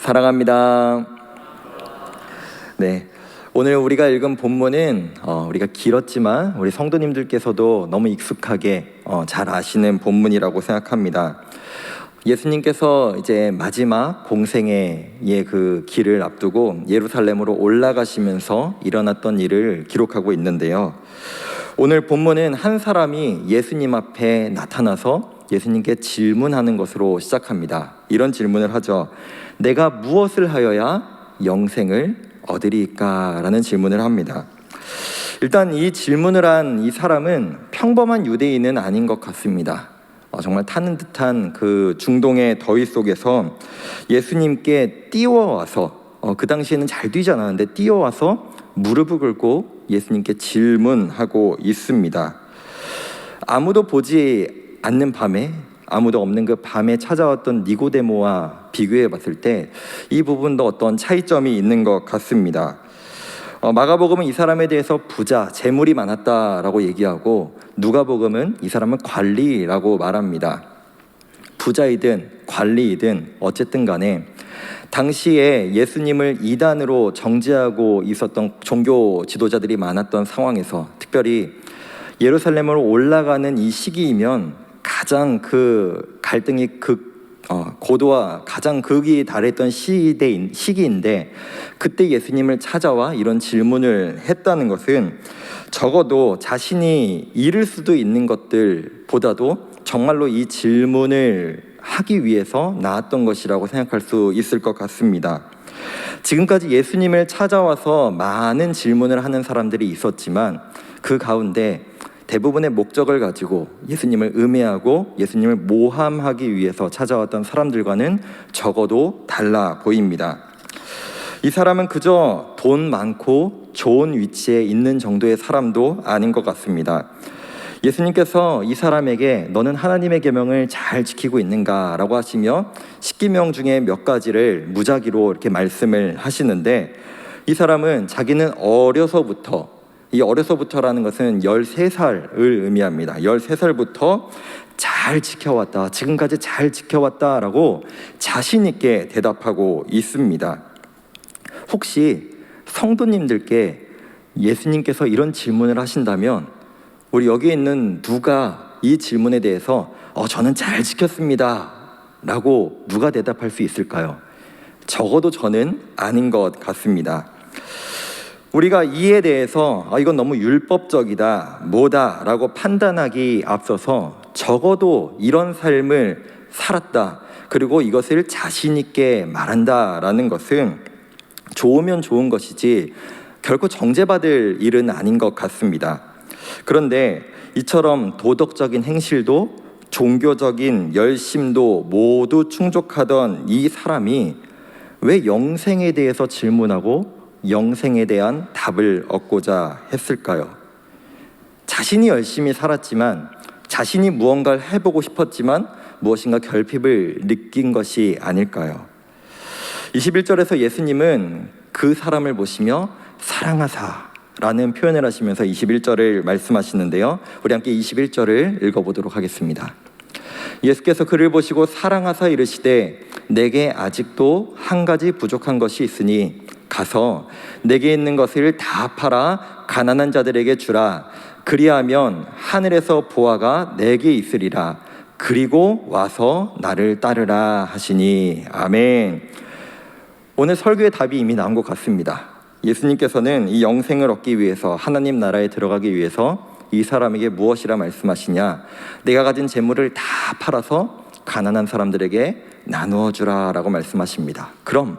사랑합니다. 네, 오늘 우리가 읽은 본문은 우리가 길었지만 우리 성도님들께서도 너무 익숙하게 잘 아시는 본문이라고 생각합니다. 예수님께서 이제 마지막 공생애의 그 길을 앞두고 예루살렘으로 올라가시면서 일어났던 일을 기록하고 있는데요. 오늘 본문은 한 사람이 예수님 앞에 나타나서 예수님께 질문하는 것으로 시작합니다. 이런 질문을 하죠. 내가 무엇을 하여야 영생을 얻으리까? 라는 질문을 합니다. 일단 이 질문을 한 이 사람은 평범한 유대인은 아닌 것 같습니다. 정말 타는 듯한 그 중동의 더위 속에서 예수님께 뛰어와서 그 당시에는 잘 뛰지 않았는데 뛰어와서 무릎을 꿇고 예수님께 질문하고 있습니다. 아무도 보지 않는 밤에, 아무도 없는 그 밤에 찾아왔던 니고데모와 비교해 봤을 때 이 부분도 어떤 차이점이 있는 것 같습니다. 마가복음은 이 사람에 대해서 부자, 재물이 많았다라고 얘기하고 누가복음은 이 사람은 관리라고 말합니다. 부자이든 관리이든 어쨌든 간에 당시에 예수님을 이단으로 정죄하고 있었던 종교 지도자들이 많았던 상황에서 특별히 예루살렘으로 올라가는 이 시기이면 가장 그 갈등이 고도와 가장 극이 달했던 시기인데 그때 예수님을 찾아와 이런 질문을 했다는 것은 적어도 자신이 잃을 수도 있는 것들보다도 정말로 이 질문을 하기 위해서 나왔던 것이라고 생각할 수 있을 것 같습니다. 지금까지 예수님을 찾아와서 많은 질문을 하는 사람들이 있었지만 그 가운데 대부분의 목적을 가지고 예수님을 음해하고 예수님을 모함하기 위해서 찾아왔던 사람들과는 적어도 달라 보입니다. 이 사람은 그저 돈 많고 좋은 위치에 있는 정도의 사람도 아닌 것 같습니다. 예수님께서 이 사람에게 너는 하나님의 계명을 잘 지키고 있는가? 라고 하시며 10계명 중에 몇 가지를 무작위로 이렇게 말씀을 하시는데 이 사람은 자기는 어려서부터, 이 어려서부터라는 것은 13살을 의미합니다. 13살부터 잘 지켜왔다, 지금까지 잘 지켜왔다라고 자신 있게 대답하고 있습니다. 혹시 성도님들께 예수님께서 이런 질문을 하신다면 우리 여기 있는 누가 이 질문에 대해서 저는 잘 지켰습니다 라고 누가 대답할 수 있을까요? 적어도 저는 아닌 것 같습니다. 우리가 이에 대해서 이건 너무 율법적이다, 뭐다 라고 판단하기 앞서서 적어도 이런 삶을 살았다, 그리고 이것을 자신 있게 말한다라는 것은 좋으면 좋은 것이지 결코 정죄받을 일은 아닌 것 같습니다. 그런데 이처럼 도덕적인 행실도 종교적인 열심도 모두 충족하던 이 사람이 왜 영생에 대해서 질문하고 영생에 대한 답을 얻고자 했을까요? 자신이 열심히 살았지만, 자신이 무언가를 해보고 싶었지만 무엇인가 결핍을 느낀 것이 아닐까요? 21절에서 예수님은 그 사람을 보시며 사랑하사 라는 표현을 하시면서 21절을 말씀하시는데요, 우리 함께 21절을 읽어보도록 하겠습니다. 예수께서 그를 보시고 사랑하사 이르시되 내게 아직도 한 가지 부족한 것이 있으니 가서 내게 있는 것을 다 팔아 가난한 자들에게 주라. 그리하면 하늘에서 보화가 내게 있으리라. 그리고 와서 나를 따르라 하시니. 아멘. 오늘 설교의 답이 이미 나온 것 같습니다. 예수님께서는 이 영생을 얻기 위해서, 하나님 나라에 들어가기 위해서 이 사람에게 무엇이라 말씀하시냐? 내가 가진 재물을 다 팔아서 가난한 사람들에게 나누어 주라 라고 말씀하십니다. 그럼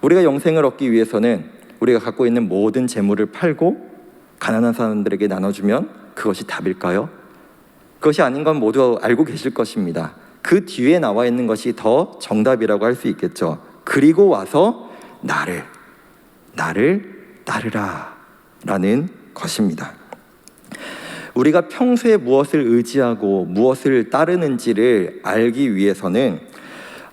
우리가 영생을 얻기 위해서는 우리가 갖고 있는 모든 재물을 팔고 가난한 사람들에게 나눠주면 그것이 답일까요? 그것이 아닌 건 모두 알고 계실 것입니다. 그 뒤에 나와 있는 것이 더 정답이라고 할 수 있겠죠. 그리고 와서 나를 따르라 라는 것입니다. 우리가 평소에 무엇을 의지하고 무엇을 따르는지를 알기 위해서는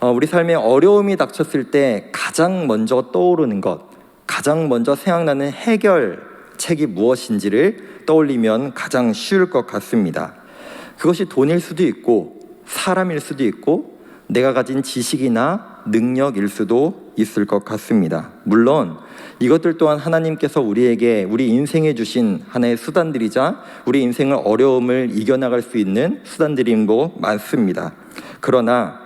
우리 삶에 어려움이 닥쳤을 때 가장 먼저 떠오르는 것, 가장 먼저 생각나는 해결책이 무엇인지를 떠올리면 가장 쉬울 것 같습니다. 그것이 돈일 수도 있고 사람일 수도 있고 내가 가진 지식이나 능력일 수도 있을 것 같습니다. 물론 이것들 또한 하나님께서 우리에게 우리 인생에 주신 하나의 수단들이자 우리 인생의 어려움을 이겨나갈 수 있는 수단들인 거 많습니다. 그러나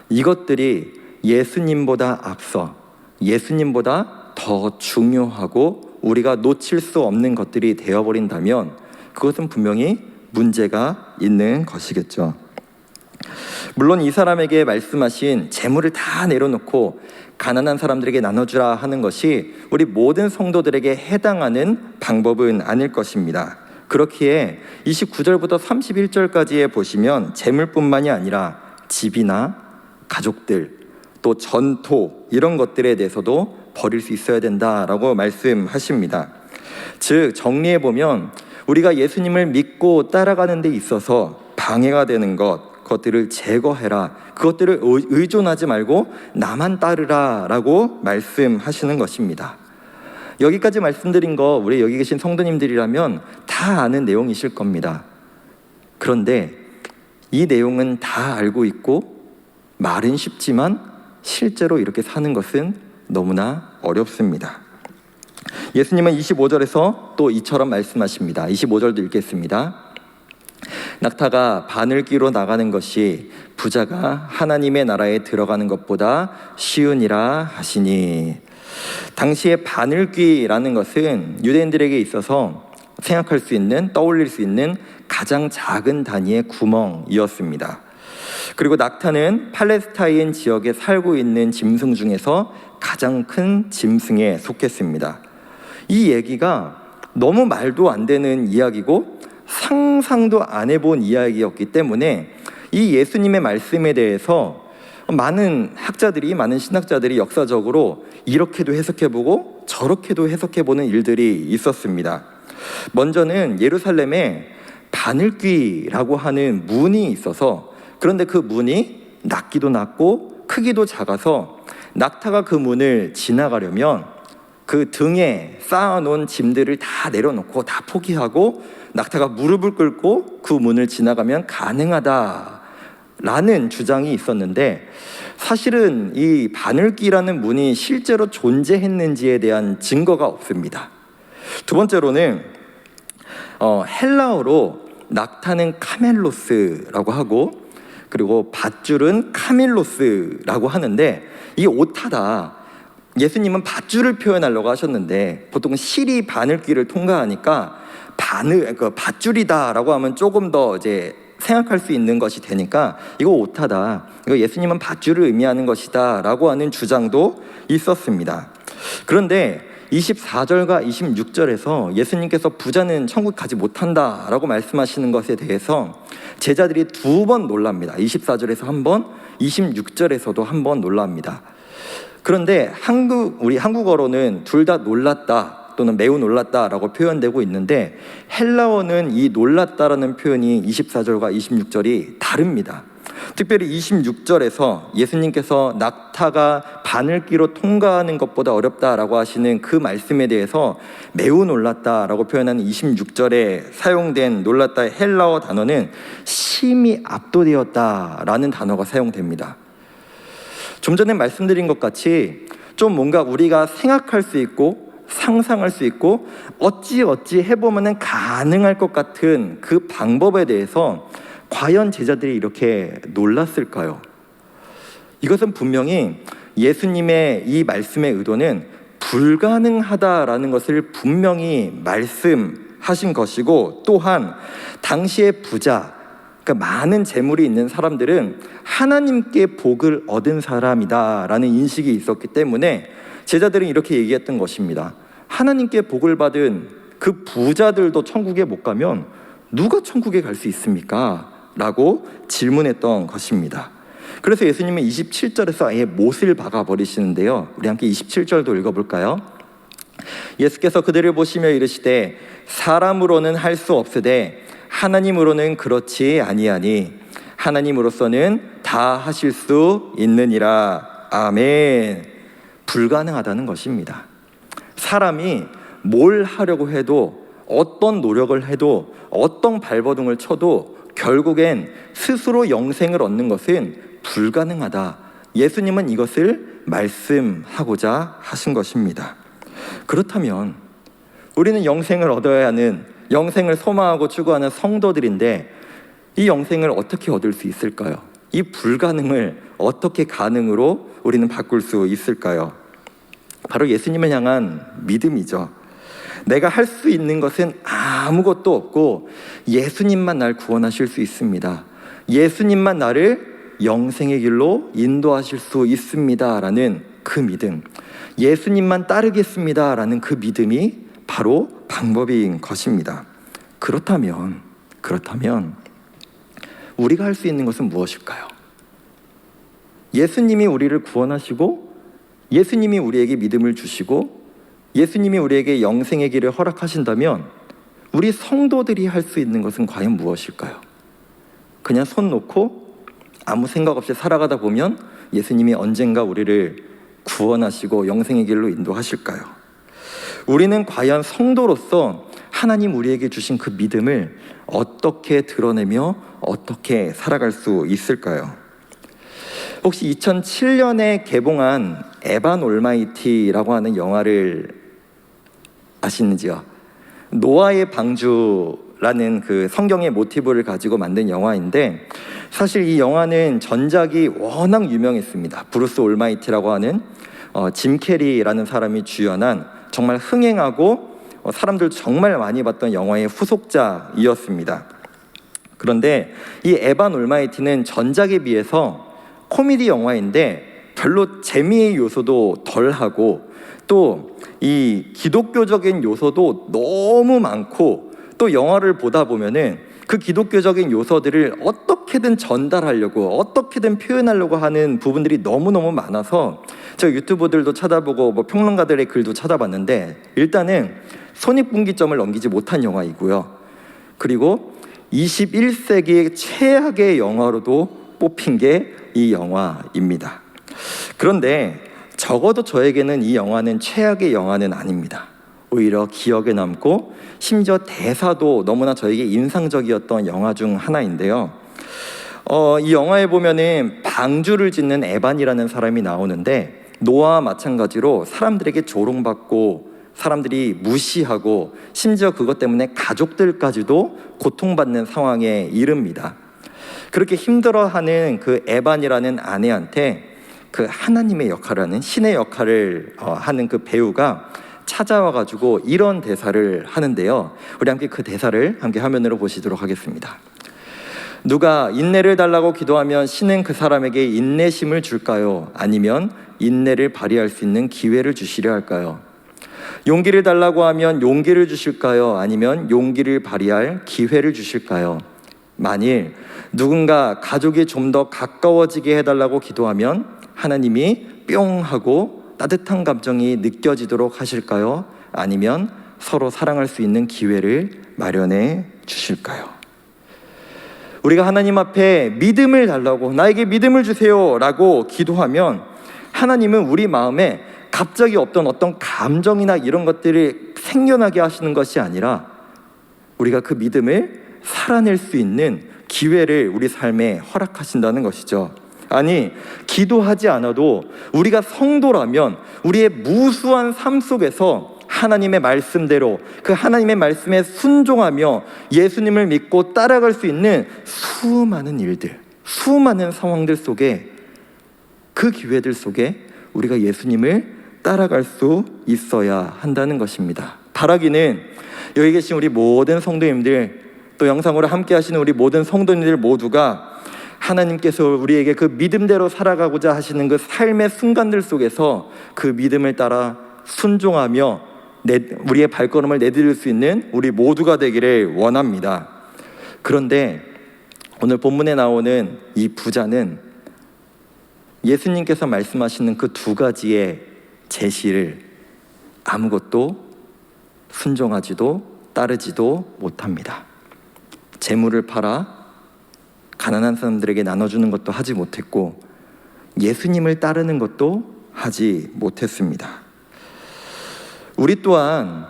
이것들이 예수님보다 앞서 예수님보다 더 중요하고 우리가 놓칠 수 없는 것들이 되어버린다면 그것은 분명히 문제가 있는 것이겠죠. 물론 이 사람에게 말씀하신 재물을 다 내려놓고 가난한 사람들에게 나눠주라 하는 것이 우리 모든 성도들에게 해당하는 방법은 아닐 것입니다. 그렇기에 29절부터 31절까지에 보시면 재물뿐만이 아니라 집이나 가족들 또 전토 이런 것들에 대해서도 버릴 수 있어야 된다라고 말씀하십니다. 즉 정리해보면 우리가 예수님을 믿고 따라가는 데 있어서 방해가 되는 그것들을 제거해라. 그것들을 의존하지 말고 나만 따르라 라고 말씀하시는 것입니다. 여기까지 말씀드린 거 우리 여기 계신 성도님들이라면 다 아는 내용이실 겁니다. 그런데 이 내용은 다 알고 있고 말은 쉽지만 실제로 이렇게 사는 것은 너무나 어렵습니다. 예수님은 25절에서 또 이처럼 말씀하십니다. 25절도 읽겠습니다. 낙타가 바늘귀로 나가는 것이 부자가 하나님의 나라에 들어가는 것보다 쉬우니라 하시니. 당시에 바늘귀라는 것은 유대인들에게 있어서 생각할 수 있는, 떠올릴 수 있는 가장 작은 단위의 구멍이었습니다. 그리고 낙타는 팔레스타인 지역에 살고 있는 짐승 중에서 가장 큰 짐승에 속했습니다. 이 얘기가 너무 말도 안 되는 이야기고 상상도 안 해본 이야기였기 때문에 이 예수님의 말씀에 대해서 많은 학자들이, 많은 신학자들이 역사적으로 이렇게도 해석해보고 저렇게도 해석해보는 일들이 있었습니다. 먼저는 예루살렘에 바늘귀라고 하는 문이 있어서, 그런데 그 문이 낮기도 낮고 크기도 작아서 낙타가 그 문을 지나가려면 그 등에 쌓아놓은 짐들을 다 내려놓고 다 포기하고 낙타가 무릎을 꿇고 그 문을 지나가면 가능하다라는 주장이 있었는데, 사실은 이 바늘귀라는 문이 실제로 존재했는지에 대한 증거가 없습니다. 두 번째로는 헬라어로 낙타는 카멜로스라고 하고, 그리고 밧줄은 카밀로스라고 하는데, 이 오타다, 예수님은 밧줄을 표현하려고 하셨는데 보통 실이 바늘귀를 통과하니까 밧줄이다라고 하면 조금 더 이제 생각할 수 있는 것이 되니까 이거 오타다, 이거 예수님은 밧줄을 의미하는 것이다 라고 하는 주장도 있었습니다. 그런데 24절과 26절에서 예수님께서 부자는 천국 가지 못한다 라고 말씀하시는 것에 대해서 제자들이 두 번 놀랍니다. 24절에서 한 번, 26절에서도 한 번 놀랍니다. 그런데 우리 한국어로는 둘 다 놀랐다 또는 매우 놀랐다라고 표현되고 있는데, 헬라어는 이 놀랐다라는 표현이 24절과 26절이 다릅니다. 특별히 26절에서 예수님께서 낙타가 바늘귀로 통과하는 것보다 어렵다라고 하시는 그 말씀에 대해서 매우 놀랐다라고 표현하는 26절에 사용된 놀랐다의 헬라어 단어는 심히 압도되었다라는 단어가 사용됩니다. 좀 전에 말씀드린 것 같이 좀 뭔가 우리가 생각할 수 있고 상상할 수 있고 어찌 해보면 가능할 것 같은 그 방법에 대해서 과연 제자들이 이렇게 놀랐을까요? 이것은 분명히 예수님의 이 말씀의 의도는 불가능하다라는 것을 분명히 말씀하신 것이고, 또한 당시의 부자, 그러니까 많은 재물이 있는 사람들은 하나님께 복을 얻은 사람이다라는 인식이 있었기 때문에 제자들은 이렇게 얘기했던 것입니다. 하나님께 복을 받은 그 부자들도 천국에 못 가면 누가 천국에 갈 수 있습니까? 라고 질문했던 것입니다. 그래서 예수님은 27절에서 아예 못을 박아버리시는데요, 우리 함께 27절도 읽어볼까요? 예수께서 그들을 보시며 이르시되 사람으로는 할 수 없으되 하나님으로는 그렇지 아니하니 하나님으로서는 다 하실 수 있느니라. 아멘. 불가능하다는 것입니다. 사람이 뭘 하려고 해도, 어떤 노력을 해도, 어떤 발버둥을 쳐도 결국엔 스스로 영생을 얻는 것은 불가능하다. 예수님은 이것을 말씀하고자 하신 것입니다. 그렇다면 우리는 영생을 얻어야 하는, 영생을 소망하고 추구하는 성도들인데 이 영생을 어떻게 얻을 수 있을까요? 이 불가능을 어떻게 가능으로 우리는 바꿀 수 있을까요? 바로 예수님을 향한 믿음이죠. 내가 할 수 있는 것은 아무것도 없고 예수님만 날 구원하실 수 있습니다. 예수님만 나를 영생의 길로 인도하실 수 있습니다 라는 그 믿음, 예수님만 따르겠습니다 라는 그 믿음이 바로 방법인 것입니다. 그렇다면 우리가 할 수 있는 것은 무엇일까요? 예수님이 우리를 구원하시고 예수님이 우리에게 믿음을 주시고 예수님이 우리에게 영생의 길을 허락하신다면 우리 성도들이 할 수 있는 것은 과연 무엇일까요? 그냥 손 놓고 아무 생각 없이 살아가다 보면 예수님이 언젠가 우리를 구원하시고 영생의 길로 인도하실까요? 우리는 과연 성도로서 하나님 우리에게 주신 그 믿음을 어떻게 드러내며 어떻게 살아갈 수 있을까요? 혹시 2007년에 개봉한 에반 올마이티라고 하는 영화를 아시는지요? 노아의 방주라는 그 성경의 모티브를 가지고 만든 영화인데 사실 이 영화는 전작이 워낙 유명했습니다. 브루스 올마이티라고 하는 짐 캐리라는 사람이 주연한 정말 흥행하고 사람들 정말 많이 봤던 영화의 후속작이었습니다. 그런데 이 에반 올마이티는 전작에 비해서 코미디 영화인데 별로 재미의 요소도 덜하고 또 이 기독교적인 요소도 너무 많고 또 영화를 보다 보면은 그 기독교적인 요소들을 어떻게든 전달하려고 어떻게든 표현하려고 하는 부분들이 너무너무 많아서 제가 유튜브들도 찾아보고 뭐 평론가들의 글도 찾아봤는데 일단은 손익분기점을 넘기지 못한 영화이고요. 그리고 21세기의 최악의 영화로도 뽑힌 게 이 영화입니다. 그런데 적어도 저에게는 이 영화는 최악의 영화는 아닙니다. 오히려 기억에 남고 심지어 대사도 너무나 저에게 인상적이었던 영화 중 하나인데요. 이 영화에 보면은 방주를 짓는 에반이라는 사람이 나오는데 노아와 마찬가지로 사람들에게 조롱받고 사람들이 무시하고 심지어 그것 때문에 가족들까지도 고통받는 상황에 이릅니다. 그렇게 힘들어하는 그 에반이라는 아내한테 그 하나님의 역할을 하는 신의 역할을 하는 그 배우가 찾아와가지고 이런 대사를 하는데요. 우리 함께 그 대사를 함께 화면으로 보시도록 하겠습니다. 누가 인내를 달라고 기도하면 신은 그 사람에게 인내심을 줄까요? 아니면 인내를 발휘할 수 있는 기회를 주시려 할까요? 용기를 달라고 하면 용기를 주실까요? 아니면 용기를 발휘할 기회를 주실까요? 만일 누군가 가족이 좀 더 가까워지게 해달라고 기도하면 하나님이 뿅 하고 따뜻한 감정이 느껴지도록 하실까요? 아니면 서로 사랑할 수 있는 기회를 마련해 주실까요? 우리가 하나님 앞에 믿음을 달라고 나에게 믿음을 주세요 라고 기도하면 하나님은 우리 마음에 갑자기 없던 어떤 감정이나 이런 것들을 생겨나게 하시는 것이 아니라 우리가 그 믿음을 살아낼 수 있는 기회를 우리 삶에 허락하신다는 것이죠. 아니, 기도하지 않아도 우리가 성도라면 우리의 무수한 삶 속에서 하나님의 말씀대로 그 하나님의 말씀에 순종하며 예수님을 믿고 따라갈 수 있는 수많은 일들, 수많은 상황들 속에 그 기회들 속에 우리가 예수님을 따라갈 수 있어야 한다는 것입니다. 바라기는 여기 계신 우리 모든 성도님들 또 영상으로 함께 하시는 우리 모든 성도님들 모두가 하나님께서 우리에게 그 믿음대로 살아가고자 하시는 그 삶의 순간들 속에서 그 믿음을 따라 순종하며 우리의 발걸음을 내디딜 수 있는 우리 모두가 되기를 원합니다. 그런데 오늘 본문에 나오는 이 부자는 예수님께서 말씀하시는 그 두 가지의 제시를 아무것도 순종하지도 따르지도 못합니다. 재물을 팔아 가난한 사람들에게 나눠주는 것도 하지 못했고 예수님을 따르는 것도 하지 못했습니다. 우리 또한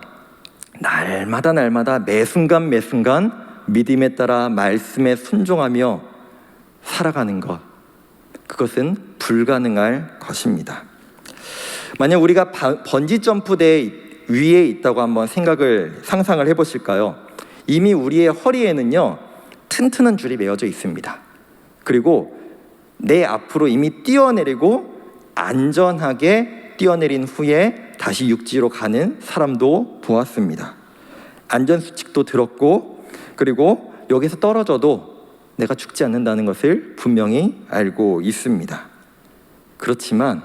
날마다 매 순간 믿음에 따라 말씀에 순종하며 살아가는 것, 그것은 불가능할 것입니다. 만약 우리가 번지점프대 위에 있다고 한번 상상을 해보실까요? 이미 우리의 허리에는요 튼튼한 줄이 매어져 있습니다. 그리고 내 앞으로 이미 뛰어내리고 안전하게 뛰어내린 후에 다시 육지로 가는 사람도 보았습니다. 안전수칙도 들었고, 그리고 여기서 떨어져도 내가 죽지 않는다는 것을 분명히 알고 있습니다. 그렇지만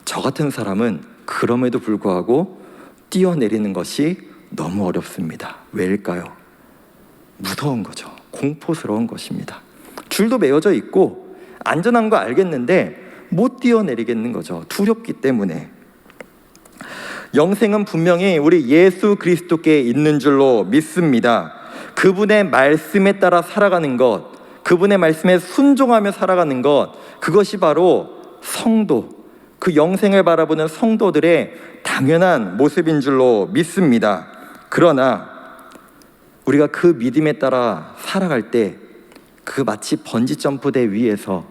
저 같은 사람은 그럼에도 불구하고 뛰어내리는 것이 너무 어렵습니다. 왜일까요? 무서운 거죠. 공포스러운 것입니다. 줄도 매어져 있고 안전한 거 알겠는데 못 뛰어내리겠는 거죠. 두렵기 때문에. 영생은 분명히 우리 예수 그리스도께 있는 줄로 믿습니다. 그분의 말씀에 따라 살아가는 것, 그분의 말씀에 순종하며 살아가는 것, 그것이 바로 성도, 그 영생을 바라보는 성도들의 당연한 모습인 줄로 믿습니다. 그러나 우리가 그 믿음에 따라 살아갈 때 그 마치 번지점프대 위에서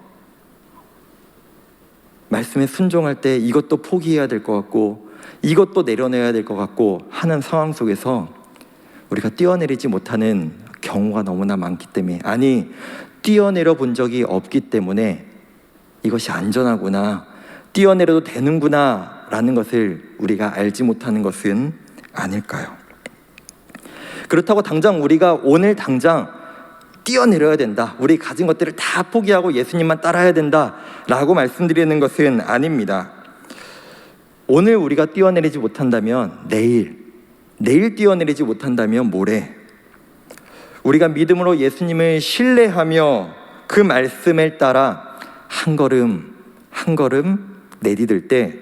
말씀에 순종할 때 이것도 포기해야 될 것 같고 이것도 내려내야 될 것 같고 하는 상황 속에서 우리가 뛰어내리지 못하는 경우가 너무나 많기 때문에, 아니 뛰어내려 본 적이 없기 때문에 이것이 안전하구나, 뛰어내려도 되는구나 라는 것을 우리가 알지 못하는 것은 아닐까요? 그렇다고 당장 우리가 오늘 당장 뛰어내려야 된다, 우리 가진 것들을 다 포기하고 예수님만 따라야 된다 라고 말씀드리는 것은 아닙니다. 오늘 우리가 뛰어내리지 못한다면 내일 뛰어내리지 못한다면 모레, 우리가 믿음으로 예수님을 신뢰하며 그 말씀을 따라 한 걸음 한 걸음 내디딜 때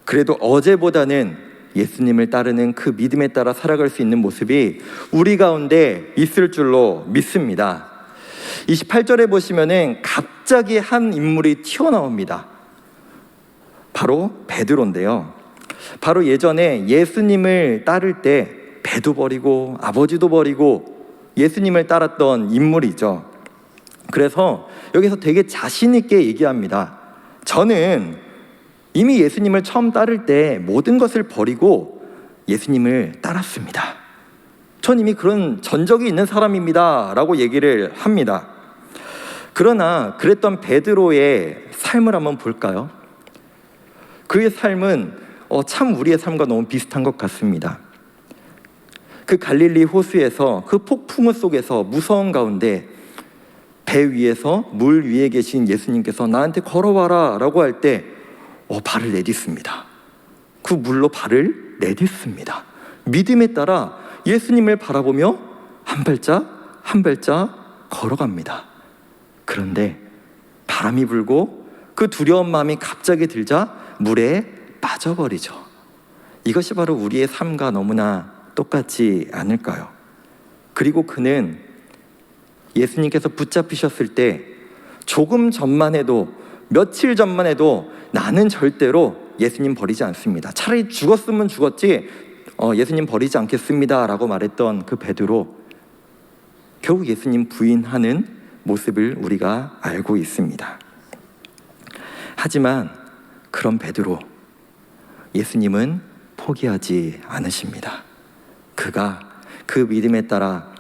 그래도 어제보다는 예수님을 따르는 그 믿음에 따라 살아갈 수 있는 모습이 우리 가운데 있을 줄로 믿습니다. 28절에 보시면은 갑자기 한 인물이 튀어나옵니다. 바로 베드로인데요. 바로 예전에 예수님을 따를 때 배도 버리고 아버지도 버리고 예수님을 따랐던 인물이죠. 그래서 여기서 되게 자신 있게 얘기합니다. 저는 이미 예수님을 처음 따를 때 모든 것을 버리고 예수님을 따랐습니다. 전 이미 그런 전적이 있는 사람입니다 라고 얘기를 합니다. 그러나 그랬던 베드로의 삶을 한번 볼까요? 그의 삶은 참 우리의 삶과 너무 비슷한 것 같습니다. 그 갈릴리 호수에서 그 폭풍우 속에서 무서운 가운데 배 위에서 물 위에 계신 예수님께서 나한테 걸어와라 라고 할 때 발을 내딛습니다. 그 물로 발을 내딛습니다. 믿음에 따라 예수님을 바라보며 한 발짝 한 발짝 걸어갑니다. 그런데 바람이 불고 그 두려운 마음이 갑자기 들자 물에 빠져버리죠. 이것이 바로 우리의 삶과 너무나 똑같지 않을까요? 그리고 그는 예수님께서 붙잡히셨을 때 조금 전만 해도, 며칠 전만 해도 나는 절대로 예수님 버리지 않습니다, 차라리 죽었으면 죽었지 예수님 버리지 않겠습니다 라고 말했던 그 베드로, 결국 예수님 부인하는 모습을 우리가 알고 있습니다. 하지만 그런 베드로, 예수님은 포기하지 않으십니다. 그가 그 믿음에 따라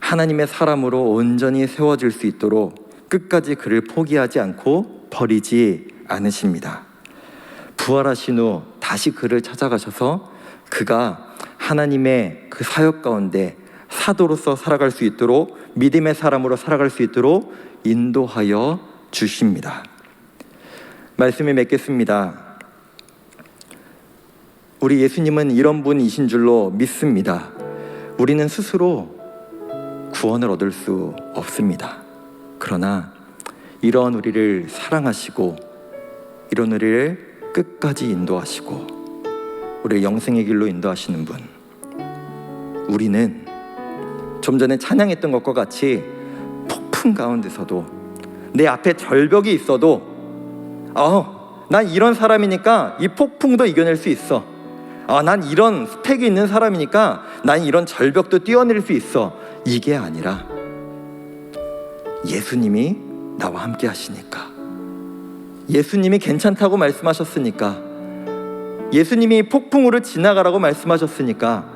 하나님의 사람으로 온전히 세워질 수 있도록 끝까지 그를 포기하지 않고 버리지 않으십니다. 부활하신 후 다시 그를 찾아가셔서 그가 하나님의 그 사역 가운데 사도로서 살아갈 수 있도록, 믿음의 사람으로 살아갈 수 있도록 인도하여 주십니다. 말씀을 맺겠습니다. 우리 예수님은 이런 분이신 줄로 믿습니다. 우리는 스스로 구원을 얻을 수 없습니다. 그러나 이런 우리를 사랑하시고 이런 우리를 끝까지 인도하시고 우리를 영생의 길로 인도하시는 분, 우리는 좀 전에 찬양했던 것과 같이 폭풍 가운데서도 내 앞에 절벽이 있어도 난 이런 사람이니까 이 폭풍도 이겨낼 수 있어, 난 이런 스펙이 있는 사람이니까 난 이런 절벽도 뛰어낼 수 있어, 이게 아니라 예수님이 나와 함께 하시니까, 예수님이 괜찮다고 말씀하셨으니까, 예수님이 폭풍우를 지나가라고 말씀하셨으니까,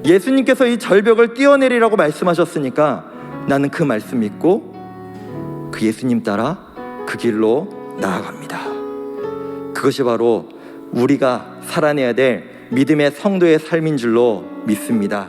예수님께서 이 절벽을 뛰어내리라고 말씀하셨으니까 나는 그 말씀 믿고 그 예수님 따라 그 길로 나아갑니다. 그것이 바로 우리가 살아내야 될 믿음의 성도의 삶인 줄로 믿습니다.